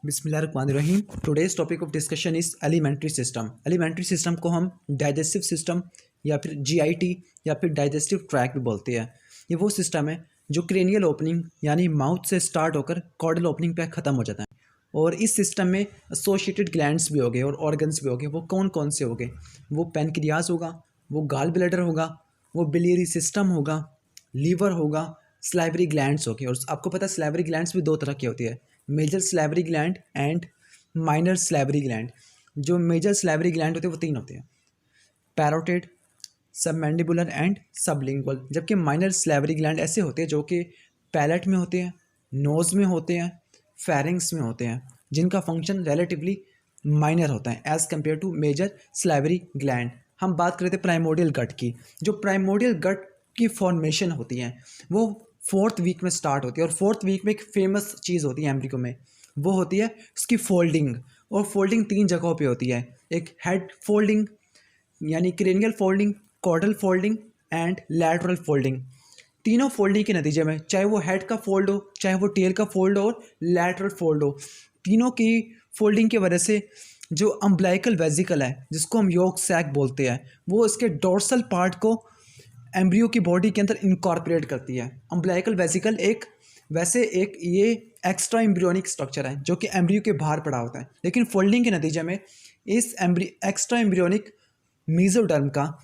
बिस्मिल्लाहिर्रहमानिर्रहीम। Today's topic of discussion is elementary system. Elementary system को हम डाइजेस्टिव सिस्टम या फिर जीआईटी या फिर डाइजेस्टिव ट्रैक भी बोलते हैं। ये वो सिस्टम है जो क्रेनियल ओपनिंग यानी माउथ से स्टार्ट होकर कॉर्डल ओपनिंग पे ख़त्म हो जाता है। और इस सिस्टम में एसोसिएटेड ग्लैंड्स भी हो गए और ऑर्गन्स भी हो गए। वो कौन कौन से हो गए? वो पैनक्रियाज होगा, वो गाल ब्लैडर होगा, वो बिलियरी सिस्टम होगा, लीवर होगा, सलाइवरी ग्लैंड्स हो गए। और आपको पता है सलाइवरी ग्लैंड्स भी दो तरह की होती है, major salivary gland and minor salivary gland. जो मेजर सलाइवरी ग्लैंड होते हैं वो तीन होते हैं, पैरोटिड, सबमैंडिबुलर एंड सबलिंगुअल। जबकि माइनर सलाइवरी ग्लैंड ऐसे होते हैं जो कि पैलेट में होते हैं, नोज़ में होते हैं, फेरिंग्स में होते हैं, जिनका फंक्शन रिलेटिवली माइनर होता है as compare to major salivary gland. हम बात कर रहे थे प्राइमोडियल गट की। जो प्राइमोडियल गट की फॉर्मेशन होती है वो 4th वीक में स्टार्ट होती है। और 4th वीक में एक फेमस चीज़ होती है एम्ब्रियो में, वो होती है उसकी फोल्डिंग। और फोल्डिंग 3 जगहों पे होती है, एक हेड फोल्डिंग यानी cranial folding, caudal folding and lateral folding. तीनों फोल्डिंग के नतीजे में, चाहे वो हेड का फोल्ड हो, चाहे वो टेल का फोल्ड हो और लैटरल फोल्ड हो, तीनों की फोल्डिंग की वजह से जो अम्ब्लाइकल वेजिकल है जिसको हम यॉर्क सैक बोलते हैं, वो इसके डोर्सल पार्ट को एम्ब्रियो की बॉडी के अंदर इनकॉर्पोरेट करती है। अम्ब्लाइकल वेजिकल एक ये एक्स्ट्रा एम्ब्रियोनिक स्ट्रक्चर है जो कि एम्ब्रियो के बाहर पड़ा होता है, लेकिन फोल्डिंग के नतीजे में इस एक्स्ट्रा एम्ब्रियोनिक मीजोडर्म का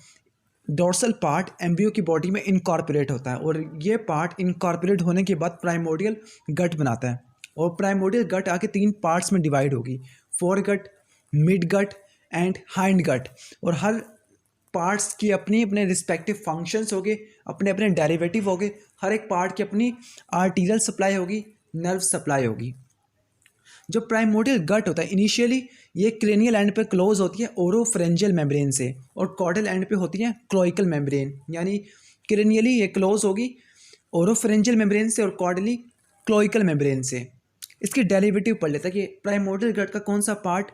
डोर्सल पार्ट एम्ब्रियो की बॉडी में इनकॉर्पोरेट होता है। और ये पार्ट इनकॉर्पोरेट होने के बाद प्राइमोडियल गट बनाता है। और प्राइमोडियल गट आके 3 पार्ट्स में डिवाइड होगी, fore gut, mid gut and hind gut. और हर पार्ट्स की अपनी अपने रिस्पेक्टिव फंक्शंस होंगे, अपने अपने डेरिवेटिव होंगे। हर एक पार्ट की अपनी आर्टीरियल सप्लाई होगी, नर्व सप्लाई होगी। जो प्राइमोडियल गट होता है इनिशियली ये क्रेनियल एंड पे क्लोज होती है ओरोफ्रेंजियल मेम्ब्रेन से, और कॉर्डल एंड पे होती है क्लोइकल मेम्ब्रेन। यानी क्रेनियली ये क्लोज होगी ओरोफ्रेंजियल मेम्ब्रेन से और कॉर्डली क्लोइकल मेम्ब्रेन से। इसकी डेरिवेटिव पढ़ लेता है कि प्राइमोडियल गट का कौन सा पार्ट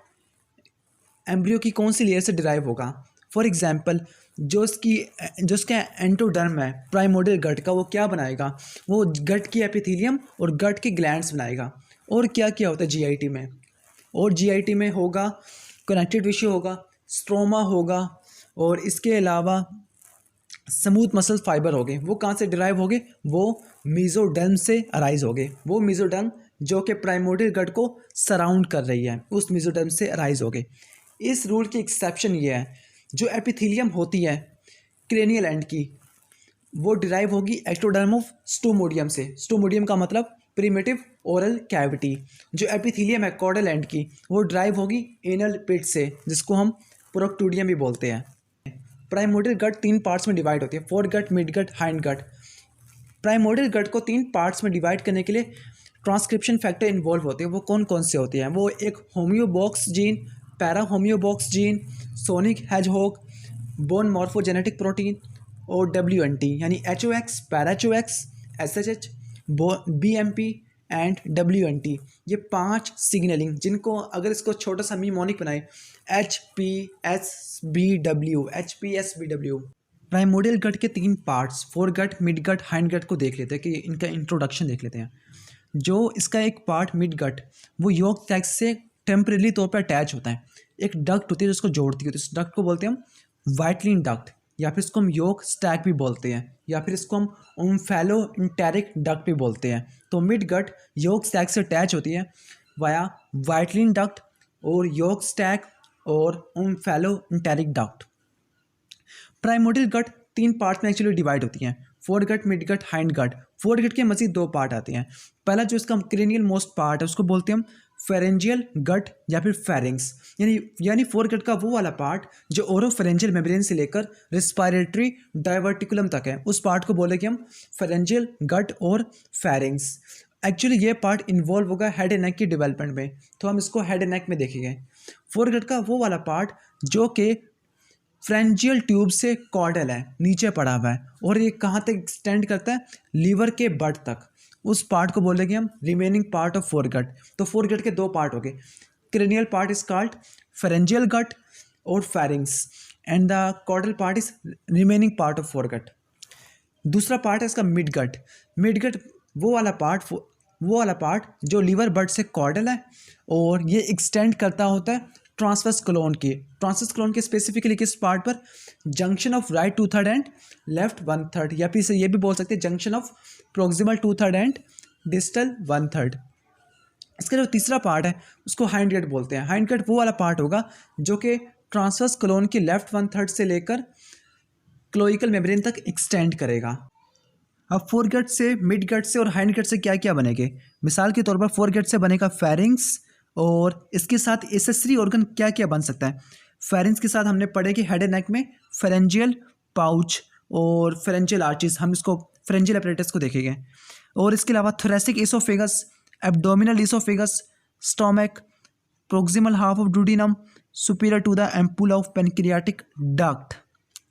एम्ब्रियो की कौन सी लेयर से डिराइव होगा। फॉर एग्जांपल जो इसका एंटोडर्म है प्राइमोडियल गट का, वो क्या बनाएगा? वो गट की एपिथेलियम और गट की ग्लैंड्स बनाएगा। और क्या क्या होता है जीआईटी में? और जीआईटी में होगा कनेक्टिव टिश्यू होगा, स्ट्रोमा होगा, और इसके अलावा स्मूथ मसल फाइबर हो गए। वो कहाँ से डिराइव हो गए? वो मीजोडर्म से अराइज हो गए। वो मीजोडर्म जो कि प्राइमोडियल गट को सराउंड कर रही है, उस मीजोडर्म से अराइज हो गए। इस रूल की एक्सेप्शन ये है, जो एपिथेलियम होती है क्रेनियल एंड की, वो डिराइव होगी एक्टोडर्म ऑफ स्टोमोडियम से। स्टोमोडियम का मतलब प्रिमिटिव ओरल कैविटी। जो एपिथेलियम है कॉर्डल एंड की, वो डिराइव होगी एनल पिट से, जिसको हम प्रोक्टूडियम भी बोलते हैं। प्राइमोडियल गट 3 पार्ट्स में डिवाइड होती है, fore gut, mid gut, hind gut. Primordial gut को 3 पार्ट्स में डिवाइड करने के लिए ट्रांसक्रिप्शन फैक्टर इन्वॉल्व होते हैं। वो कौन कौन से होते हैं? वो एक homeobox gene, para homeobox gene, sonic hedgehog, bone morphogenetic protein और WNT यानी HOX, पैरा HOX, SHH, BMP and WNT। ये 5 सिग्नलिंग, जिनको अगर इसको छोटा सा मीमोनिक बनाए HPSBW। प्राइमोडियल गट के 3 parts, four gut, mid gut, hind गट को देख लेते हैं कि इनका इंट्रोडक्शन देख लेते हैं। जो इसका एक पार्ट मिड गट, वो यॉर्क सैक से टेम्परेरी तौर पर अटैच होता है। एक डक्ट होती है जिसको जोड़ती है, तो इस डक्ट को बोलते हैं हम वाइटलिन डक्ट, या फिर इसको हम यॉर्क स्टैक भी बोलते हैं, या फिर इसको हम ओम्फेलो इंटेरिक डक्ट भी बोलते हैं। तो मिड गट यॉर्क स्टैक से अटैच होती है वाया वाइटलिन डक्ट और यॉर्क स्टैक और omphaloenteric duct. Primordial gut 3 part में एक्चुअली डिवाइड होती हैं, fore gut, mid gut, hind gut. Fore gut के मजीद 2 पार्ट आते हैं। पहला जो इसका क्रेनियल मोस्ट पार्ट है उसको बोलते हैं हम फेरेंजियल गट या फिर फेरिंग्स। यानी फोर गट का वो वाला पार्ट जो ओरोफेरेंजियल मेम्ब्रेन से लेकर रिस्पायरेटरी डाइवर्टिकुलम तक है, उस पार्ट को बोलेंगे हम फेरेंजियल गट और फेरिंग्स। एक्चुअली ये पार्ट इन्वॉल्व होगा हेड एंड नेक की डेवलपमेंट में, तो हम इसको हेड एंड नेक में देखेंगे। फोर गट का वो वाला पार्ट जो कि फ्रेंजियल ट्यूब से कॉर्डल है, नीचे पड़ा हुआ है, और ये कहाँ तक एक्सटेंड करता है? लीवर के बड तक। उस पार्ट को बोलेंगे हम रिमेनिंग पार्ट ऑफ फोरगट। तो फोरगट के 2 पार्ट हो गए, cranial part is called pharyngeal gut और pharynx, and the caudal part is remaining part of foregut. दूसरा पार्ट है इसका मिड गट। मिड गट वो वाला पार्ट वो वाला पार्ट जो लीवर बड से कॉर्डल है और ये एक्सटेंड करता होता है ट्रांसवर्स कोलोन के स्पेसिफिकली किस पार्ट पर, junction of right 2/3 and left 1/3, या फिर से ये भी बोल सकते हैं junction of proximal 2/3 and distal 1/3। इसका जो तीसरा पार्ट है उसको हाइंड गट बोलते हैं। हाइंड गट वो वाला पार्ट होगा जो कि ट्रांसवर्स कोलोन की लेफ्ट 1/3 से लेकर क्लोइकल मेम्ब्रेन तक एक्सटेंड करेगा। अब फोर गट से, मिड गट से और हाइंड गट से क्या क्या बनेंगे? मिसाल के तौर पर फोर गट से बनेगा फेरिंग्स, और इसके साथ एसेसरी ऑर्गन क्या क्या बन सकता है? फेरिंग्स के साथ हमने पढ़े कि हेड एंड नेक में फेरेंजियल पाउच और फेरेंजियल आर्चिस, हम इसको फेरेंजियल अपरेटस को देखेंगे। और इसके अलावा thoracic oesophagus, abdominal oesophagus, stomach, proximal half of duodenum, superior to the ampulla of pancreatic duct.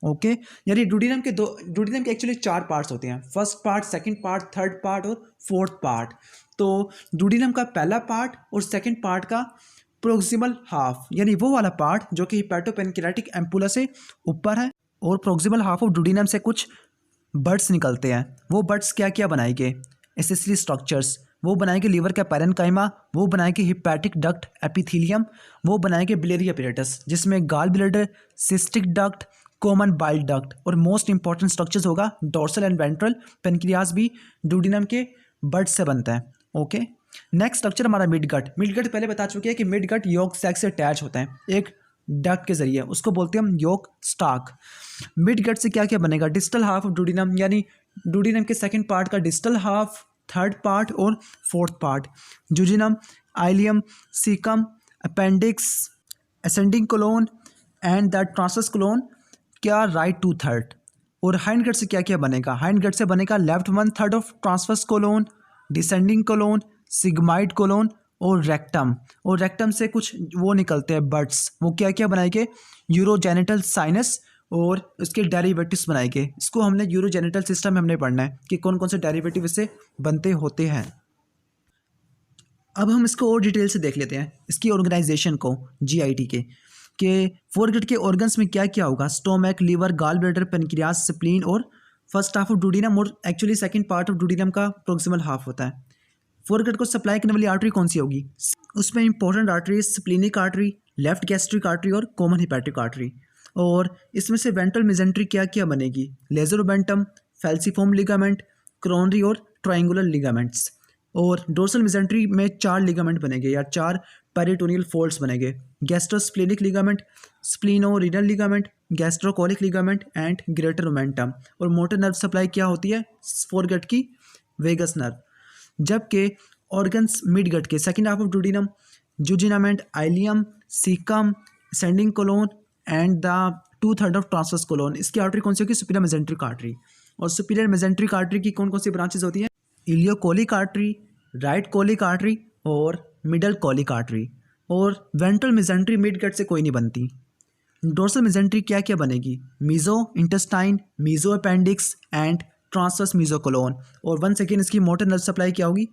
Okay, यानी डुडिनम के एक्चुअली 4 पार्ट्स होते हैं, first part, second part, third part और फोर्थ पार्ट। तो डुडिनम का पहला पार्ट और सेकंड पार्ट का प्रोक्सिमल हाफ, यानी वो वाला पार्ट जो कि हिपैटोपेनक्रियाटिक एम्पुला से ऊपर है, और प्रोक्सिमल हाफ ऑफ डुडिनम से कुछ बड्स निकलते हैं। वो बड्स क्या क्या बनाएंगे? एसेसरी स्ट्रक्चर्स, वो बनाएंगे लीवर का पैरेन्काइमा, वो बनाएंगे हिपैटिक डक्ट एपिथीलियम, वो बनाएंगे बिलियरी अपरेटस जिसमें gall bladder, cystic duct, common bile duct, और मोस्ट इंपॉर्टेंट स्ट्रक्चर्स होगा डोर्सल एंड वेंट्रल पेनक्रियाज भी डुडिनम के बड से बनता है। ओके, नेक्स्ट स्ट्रक्चर हमारा मिड गट। मिड गट पहले बता चुके हैं कि मिड गट यॉक सैक से अटैच होता है एक डक्ट के जरिए, उसको बोलते हैं हम यॉक स्टाक। मिड गट से क्या क्या बनेगा? डिस्टल हाफ ऑफ डुडिनम, यानी डुडिनम के सेकंड पार्ट का डिस्टल हाफ, थर्ड पार्ट और fourth part, jejunum, ileum, caecum, appendix, ascending colon and the transverse colon, क्या राइट 2/3। और हाइंड गट से क्या क्या बनेगा? हाइंड गट से बनेगा left 1/3 of transverse colon, descending colon, sigmoid colon और रेक्टम। और रेक्टम से कुछ वो निकलते हैं बड्स, वो क्या क्या बनाएंगे? यूरोजेनिटल साइनस और उसके डेरिवेटिव्स बनाएंगे। इसको हमने यूरोजेनिटल सिस्टम में हमने पढ़ना है कि कौन कौन से डेरिवेटिव इससे बनते होते हैं। अब हम इसको और डिटेल से देख लेते हैं, इसकी ऑर्गेनाइजेशन को, जीआईटी के फोरगट के ऑर्गन्स में क्या क्या होगा? Stomach, liver, gall bladder, pancreas, spleen और फर्स्ट हाफ ऑफ डुडिनम, और actually second part of duodenum का प्रोक्सिमल हाफ होता है। फोरगट को सप्लाई करने वाली आर्टरी कौन सी होगी? उसमें important artery, splenic artery, left gastric artery और कॉमन हिपैटिक आर्टरी। और इसमें से वेंट्रल मेजेंट्री क्या क्या बनेगी? लेजरोबेंटम, फैल्सिफॉर्म लिगामेंट, क्रोनरी और ट्रायंगुलर लिगामेंट्स। और डोर्सल मेजेंट्री में 4 लिगामेंट बनेंगे या 4 पेरिटोनियल फोल्ड्स बनेंगे, gastrosplenic ligament, splenorenal ligament, gastrocolic ligament and greater omentum. और मोटर नर्व सप्लाई क्या होती है फोरगट की? Vagus nerve. जबकि ऑर्गन्स मिडगट के second half of डुडिनम, जुजिनम and ileum, caecum, ascending colon and the 2/3 of transverse colon. इसकी artery कौन सी होगी? Superior mesenteric artery. और सुपीरियर मेजेंट्रिक आर्टरी की कौन कौन सी ब्रांचेज होती हैं? Ileocolic artery, right colic artery और मिडल कोलिक आर्टरी। और वेंट्रल मेजेंट्री मिडगट से कोई नहीं बनती। डोर्सल मेजेंट्री क्या क्या बनेगी? Meso intestine, meso appendix and transverse mesocolon. और वन सेकेंड इसकी मोटर नर्व सप्लाई क्या होगी?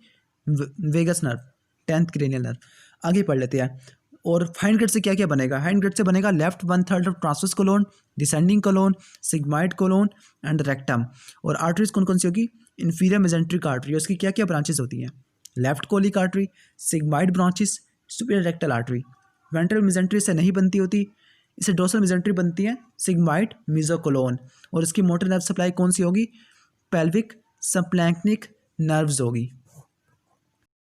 Vagus nerve, 10th cranial nerve. आगे पढ़ लेते हैं। और हाइंड गट से क्या क्या बनेगा? हाइंड गट से बनेगा left 1/3 of transverse colon, descending colon, sigmoid colon and rectum. और आर्टरीज कौन कौन सी होगी? इन्फीरियर मेजेंट्रिक आर्टरी, उसकी क्या क्या ब्रांचेस होती हैं? Left colic artery, sigmoid branches, superior rectal artery. Ventral mesentery से नहीं बनती होती, इसे डोर्सल मेजेंट्री बनती है, सिग्माइड मीजोकोलोन। और इसकी मोटर नर्व सप्लाई कौन सी होगी? पेल्विक सप्लैंक्निक नर्व्स होगी।